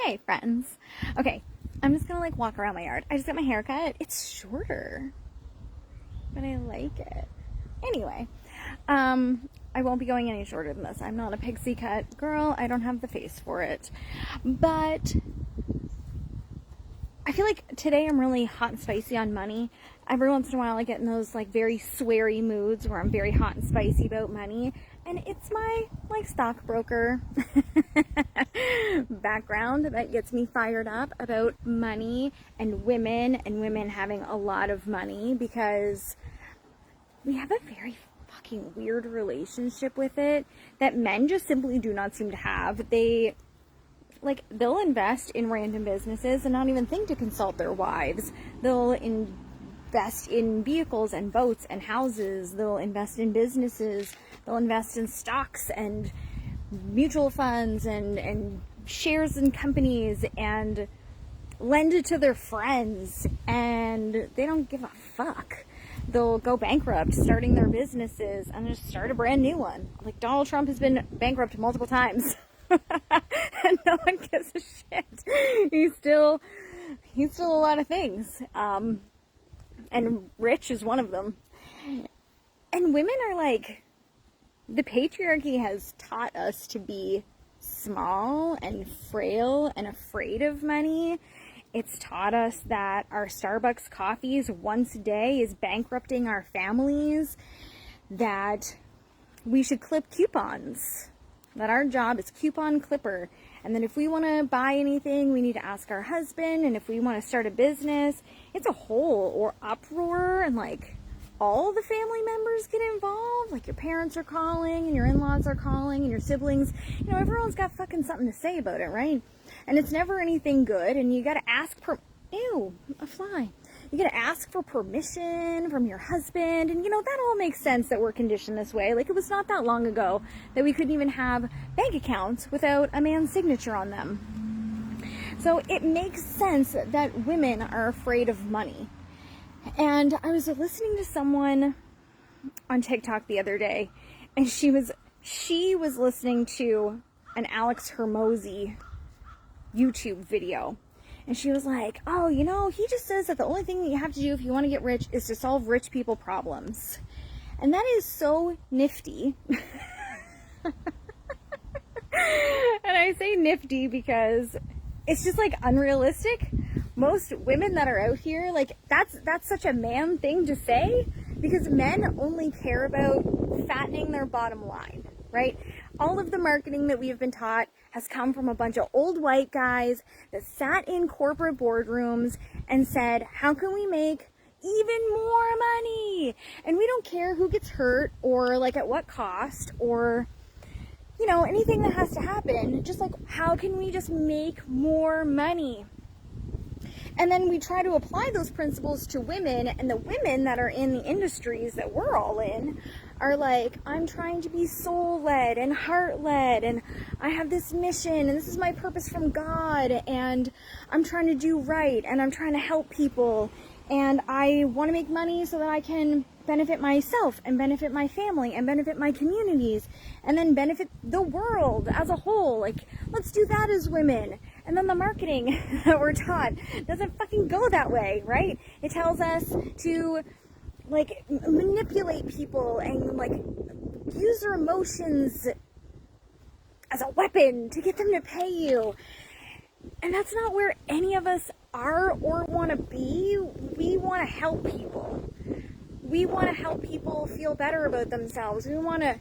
Hey, friends. Okay, I'm just gonna like walk around my yard. I just got my hair cut. It's shorter, but I like it. Anyway, I won't be going any shorter than this. I'm not a pixie cut girl. I don't have the face for it. But I feel like today I'm really hot and spicy on money. Every once in a while I get in those like very sweary moods where I'm very hot and spicy about money. And it's my like stockbroker background that gets me fired up about money and women having a lot of money, because we have a very fucking weird relationship with it that men just simply do not seem to have. They'll invest in random businesses and not even think to consult their wives. They'll invest in vehicles and boats and houses. They'll invest in businesses. They'll invest in stocks and mutual funds and shares in companies and lend it to their friends, and they don't give a fuck. They'll go bankrupt starting their businesses and just start a brand new one. Like Donald Trump has been bankrupt multiple times. And no one gives a shit. He's still a lot of things. And rich is one of them. And women are like, the patriarchy has taught us to be small and frail and afraid of money. It's taught us that our Starbucks coffees once a day is bankrupting our families, that we should clip coupons, that our job is coupon clipper, and that if we want to buy anything, we need to ask our husband, and if we want to start a business, it's a whole or uproar, and like all the family members get involved. Like your parents are calling, and your in-laws are calling, and your siblings, everyone's got fucking something to say about it, right? And it's never anything good, and you gotta ask ew, a fly. You gotta ask for permission from your husband, and that all makes sense that we're conditioned this way. Like, it was not that long ago that we couldn't even have bank accounts without a man's signature on them. So it makes sense that women are afraid of money. And I was listening to someone on TikTok the other day, and she was listening to an Alex Hermosi YouTube video. And she was like, oh, he just says that the only thing that you have to do if you want to get rich is to solve rich people problems. And that is so nifty. And I say nifty because it's just like unrealistic. Most women that are out here, like that's such a man thing to say, because men only care about fattening their bottom line, right? All of the marketing that we have been taught has come from a bunch of old white guys that sat in corporate boardrooms and said, how can we make even more money? And we don't care who gets hurt or like at what cost or, anything that has to happen. Just like, how can we just make more money? And then we try to apply those principles to women, and the women that are in the industries that we're all in are like, I'm trying to be soul-led and heart-led, and I have this mission, and this is my purpose from God, and I'm trying to do right, and I'm trying to help people, and I want to make money so that I can benefit myself, and benefit my family, and benefit my communities, and then benefit the world as a whole. Like, let's do that as women. And then the marketing that we're taught doesn't fucking go that way, right? It tells us to like manipulate people and like use their emotions as a weapon to get them to pay you. And that's not where any of us are or want to be. We want to help people. We want to help people feel better about themselves. We want to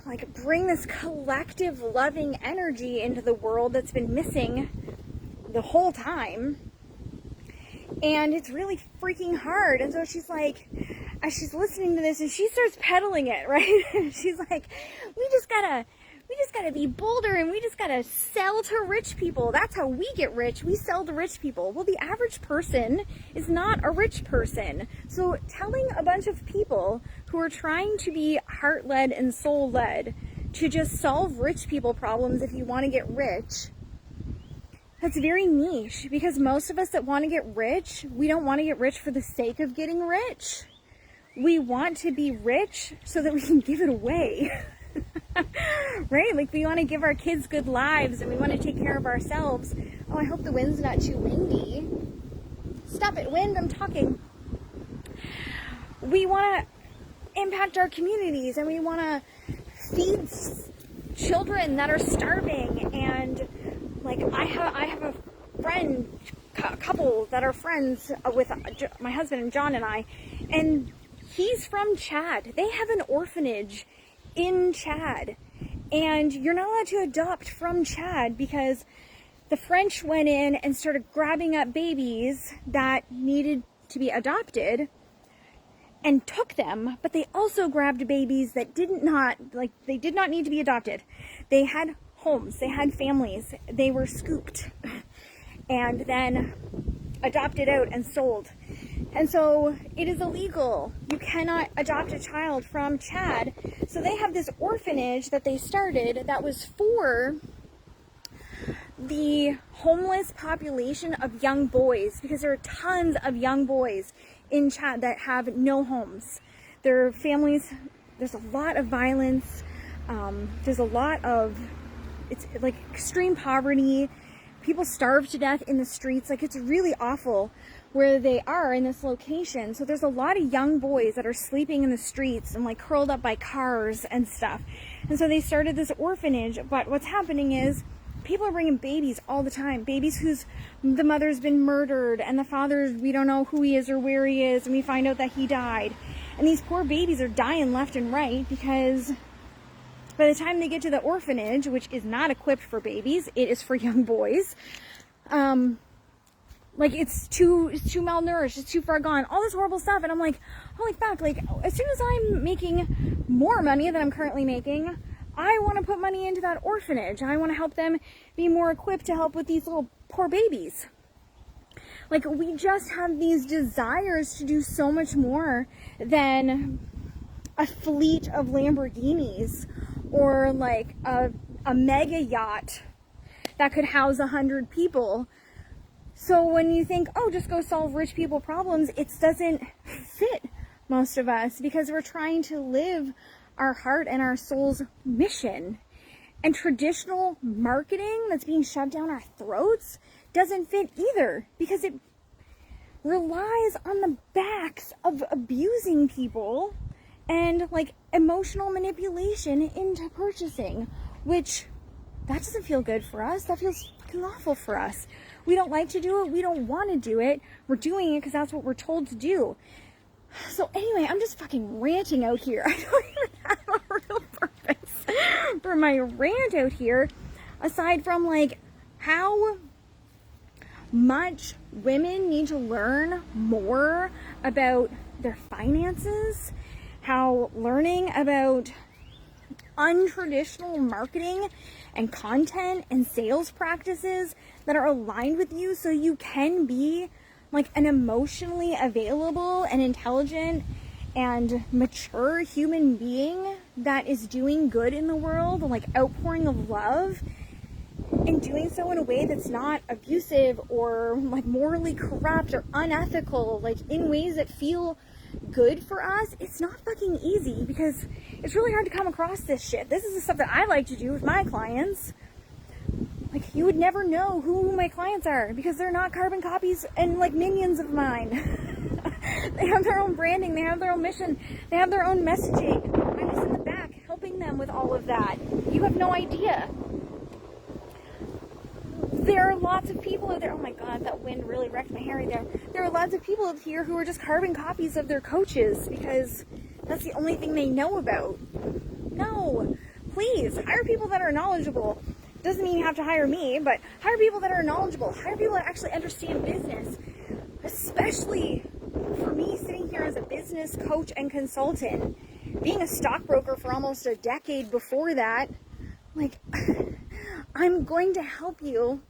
like bring this collective loving energy into the world that's been missing the whole time. And it's really freaking hard. And so she's like, as she's listening to this, and she starts peddling it, right? She's like, we just gotta be bolder, and we just gotta sell to rich people. That's how we get rich. We sell to rich people. Well, the average person is not a rich person. So telling a bunch of people who are trying to be heart-led and soul-led to just solve rich people problems if you want to get rich, that's very niche, because most of us that want to get rich, we don't want to get rich for the sake of getting rich. We want to be rich so that we can give it away. Right? Like, we want to give our kids good lives and we want to take care of ourselves. Oh, I hope the wind's not too windy. Stop it, wind, I'm talking. We want to impact our communities and we want to feed children that are starving. And like, I have a friend, a couple that are friends with my husband and John and I, and he's from Chad. They have an orphanage in Chad, and you're not allowed to adopt from Chad because the French went in and started grabbing up babies that needed to be adopted and took them, but they also grabbed babies that did not need to be adopted. They had homes, they had families, they were scooped and then adopted out and sold. And so it is illegal. You cannot adopt a child from Chad. So they have this orphanage that they started that was for the homeless population of young boys, because there are tons of young boys in Chad that have no homes. Their families, there's a lot of violence. There's a lot of, it's like extreme poverty. People starve to death in the streets. Like, it's really awful where they are in this location. So there's a lot of young boys that are sleeping in the streets and like curled up by cars and stuff. And so they started this orphanage. But what's happening is people are bringing babies all the time. Babies whose the mother's been murdered and the father, we don't know who he is or where he is, and we find out that he died. And these poor babies are dying left and right because by the time they get to the orphanage, which is not equipped for babies, it is for young boys, like, it's too malnourished, it's too far gone, all this horrible stuff. And I'm like, holy fuck, like, as soon as I'm making more money than I'm currently making, I want to put money into that orphanage. I want to help them be more equipped to help with these little poor babies. Like, we just have these desires to do so much more than a fleet of Lamborghinis or like a mega yacht that could house 100 people. So when you think, oh, just go solve rich people problems, it doesn't fit most of us because we're trying to live our heart and our soul's mission. And traditional marketing that's being shoved down our throats doesn't fit either because it relies on the backs of abusing people and like emotional manipulation into purchasing, which that doesn't feel good for us. That feels fucking awful for us. We don't like to do it. We don't want to do it. We're doing it because that's what we're told to do. So anyway, I'm just fucking ranting out here. I don't even have a real purpose for my rant out here, aside from like how much women need to learn more about their finances, how learning about untraditional marketing and content and sales practices that are aligned with you so you can be like an emotionally available and intelligent and mature human being that is doing good in the world, like outpouring of love, and doing so in a way that's not abusive or like morally corrupt or unethical, like in ways that feel good for us. It's not fucking easy because it's really hard to come across this shit. This is the stuff that I like to do with my clients. Like, you would never know who my clients are because they're not carbon copies and like minions of mine. They have their own branding, they have their own mission, they have their own messaging. I'm just in the back helping them with all of that. You have no idea. There are lots of people out there. Oh my god, that wind really wrecked my hair right there. There are lots of people out here who are just carbon copies of their coaches because that's the only thing they know about. No, please hire people that are knowledgeable. Doesn't mean you have to hire me, but hire people that are knowledgeable. Hire people that actually understand business. Especially for me, sitting here as a business coach and consultant, being a stockbroker for almost a decade before that, like, I'm going to help you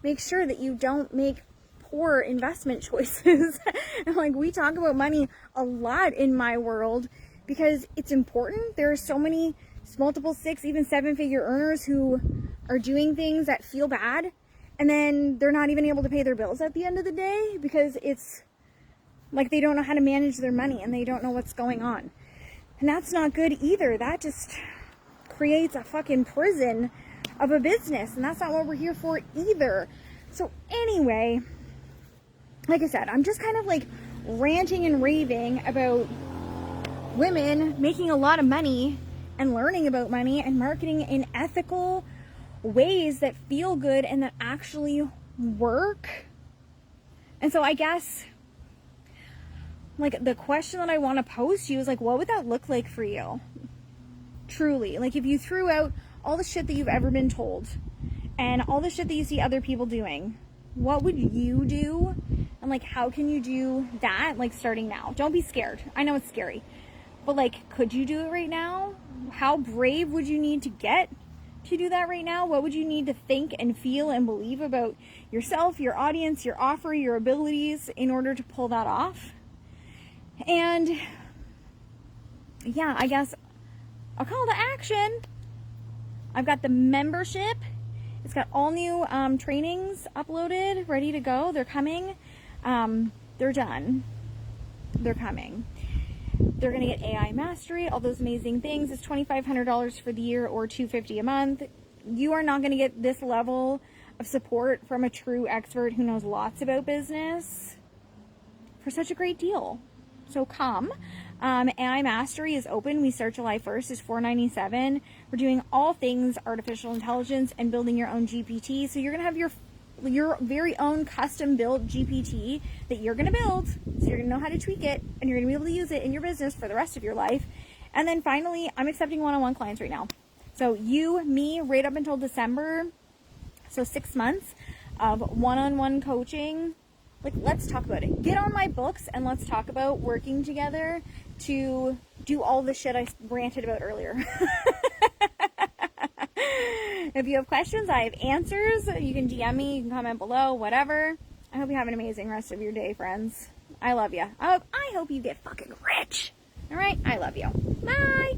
make sure that you don't make poor investment choices. And like, we talk about money a lot in my world because it's important. There are so many multiple 6, even 7-figure earners who are doing things that feel bad and then they're not even able to pay their bills at the end of the day because it's like they don't know how to manage their money and they don't know what's going on. And that's not good either. That just creates a fucking prison of a business, and that's not what we're here for either. So anyway, like I said, I'm just kind of like ranting and raving about women making a lot of money and learning about money and marketing in ethical ways that feel good and that actually work. And so I guess, like, the question that I want to pose to you is, like, what would that look like for you? Truly. Like, if you threw out all the shit that you've ever been told and all the shit that you see other people doing, what would you do? And, like, how can you do that, like, starting now? Don't be scared. I know it's scary. But, like, could you do it right now? How brave would you need to get to do that right now? What would you need to think and feel and believe about yourself, your audience, your offer, your abilities in order to pull that off? And yeah, I guess a call to action. I've got the membership. It's got all new trainings uploaded, ready to go. They're coming. They're done. They're coming. They're going to get AI mastery, all those amazing things. It's $2,500 for the year or $250 a month. You are not going to get this level of support from a true expert who knows lots about business for such a great deal. So come. AI mastery is open. We start July 1st. It's $497. We're doing all things artificial intelligence and building your own GPT. So you're going to have your very own custom built GPT that you're going to build. So you're going to know how to tweak it and you're going to be able to use it in your business for the rest of your life. And then finally, I'm accepting one-on-one clients right now. So you, me, right up until December. So 6 months of one-on-one coaching. Like, let's talk about it. Get on my books and let's talk about working together to do all the shit I ranted about earlier. If you have questions, I have answers. You can DM me, you can comment below, whatever. I hope you have an amazing rest of your day, friends. I love you. I hope you get fucking rich. All right? I love you. Bye.